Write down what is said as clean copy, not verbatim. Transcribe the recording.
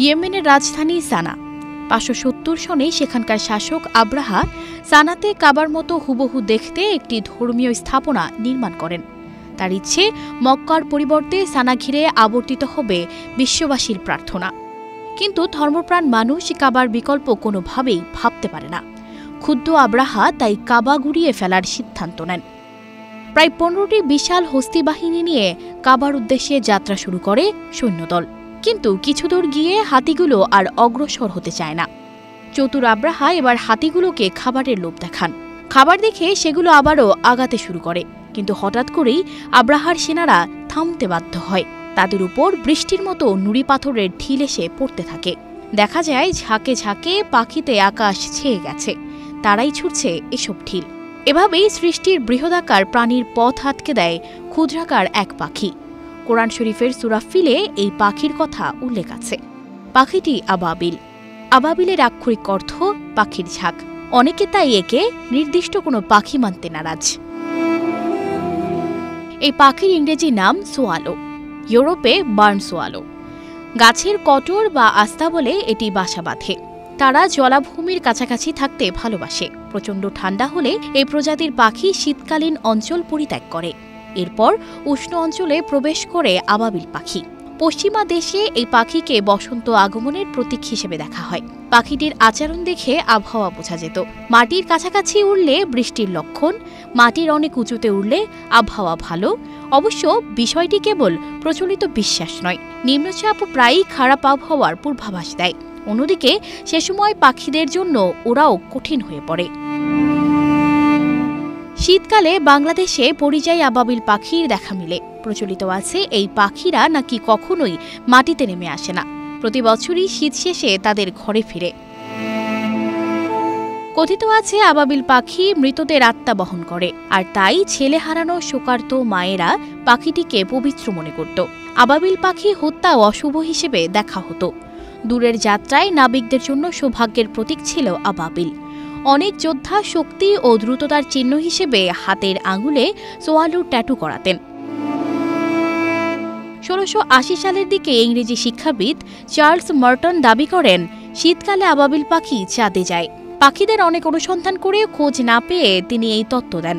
ইয়েমেনের রাজধানী সানা। 570 সনে সেখানকার শাসক আব্রাহা সানাতে কাবার মতো হুবহু দেখতে একটি ধর্মীয় স্থাপনা নির্মাণ করেন। তার ইচ্ছে মক্কার পরিবর্তে সানা ঘিরে আবর্তিত হবে বিশ্ববাসীর প্রার্থনা। কিন্তু ধর্মপ্রাণ মানুষ কাবার বিকল্প কোনোভাবেই ভাবতে পারে না। ক্ষুব্ধ আব্রাহা তাই কাবা গুড়িয়ে ফেলার সিদ্ধান্ত নেন। প্রায় 15টি বিশাল হস্তিবাহিনী নিয়ে কাবার উদ্দেশ্যে যাত্রা শুরু করে সৈন্যদল। কিন্তু কিছুদূর গিয়ে হাতিগুলো আর অগ্রসর হতে চায় না। চতুর আব্রাহা এবার হাতিগুলোকে খাবারের লোভ দেখান। খাবার দেখে সেগুলো আবারও আগাতে শুরু করে। কিন্তু হঠাৎ করেই আব্রাহার সেনারা থামতে বাধ্য হয়। তাদের উপর বৃষ্টির মতো নুড়ি পাথরের ঢিল এসে পড়তে থাকে। দেখা যায় ঝাঁকে ঝাঁকে পাখিতে আকাশ ছেয়ে গেছে। তারাই ছুটছে এসব ঢিল। এভাবেই সৃষ্টির বৃহদাকার প্রাণীর পথ আটকে দেয় ক্ষুদ্রাকার এক পাখি। কোরআন শরীফের সূরা ফিলে এই পাখির কথা উল্লেখ আছে। পাখিটি আবাবিল। আবাবিলের আক্ষরিক অর্থ পাখির ঝাঁক। অনেকে তাই একে নির্দিষ্ট কোনো পাখি মানতে নারাজ। এই পাখির ইংরেজি নাম সোয়ালো, ইউরোপে বার্ন সোয়ালো। গাছের কটর বা আস্তাবলে এটি বাসা বাঁধে। তারা জলাভূমির কাছাকাছি থাকতে ভালোবাসে। প্রচণ্ড ঠান্ডা হলে এই প্রজাতির পাখি শীতকালীন অঞ্চল পরিত্যাগ করে। এরপর উষ্ণ অঞ্চলে প্রবেশ করে আবাবিল পাখি। পশ্চিমা দেশে এই পাখিকে বসন্ত আগমনের প্রতীক হিসেবে দেখা হয়। পাখিটির আচরণ দেখে আবহাওয়া বোঝা যেত। মাটির কাছাকাছি উড়লে বৃষ্টির লক্ষণ, মাটির অনেক উঁচুতে উড়লে আবহাওয়া ভালো। অবশ্য বিষয়টি কেবল প্রচলিত বিশ্বাস নয়, নিম্নচাপ প্রায়ই খারাপ আবহাওয়ার পূর্বাভাস দেয়। অন্যদিকে সে সময় পাখিদের জন্য ওরাও কঠিন হয়ে পড়ে। শীতকালে বাংলাদেশে পরিযায়ী আবাবিল পাখির দেখা মিলে। প্রচলিত আছে এই পাখিরা নাকি কখনোই মাটিতে নেমে আসে না, প্রতি বছরই শীত শেষে তাদের ঘরে ফিরে। কথিত আছে আবাবিল পাখি মৃতদের আত্মা বহন করে, আর তাই ছেলে হারানো শোকার্ত মায়েরা পাখিটিকে পবিত্র মনে করত। আবাবিল পাখি হত্যা অশুভ হিসেবে দেখা হতো। দূরের যাত্রায় নাবিকদের জন্য সৌভাগ্যের প্রতীক ছিল আবাবিল। অনেক যোদ্ধা শক্তি ও দ্রুততার চিহ্ন হিসেবে হাতের আঙুলে সোয়ালুর ট্যাটু করাতেন। 1680 সালের দিকে ইংরেজি শিক্ষাবিদ চার্লস মার্টন দাবি করেন শীতকালে আবাবিল পাখি চাঁদে যায়। পাখিদের অনেক অনুসন্ধান করে খোঁজ না পেয়ে তিনি এই তত্ত্ব দেন।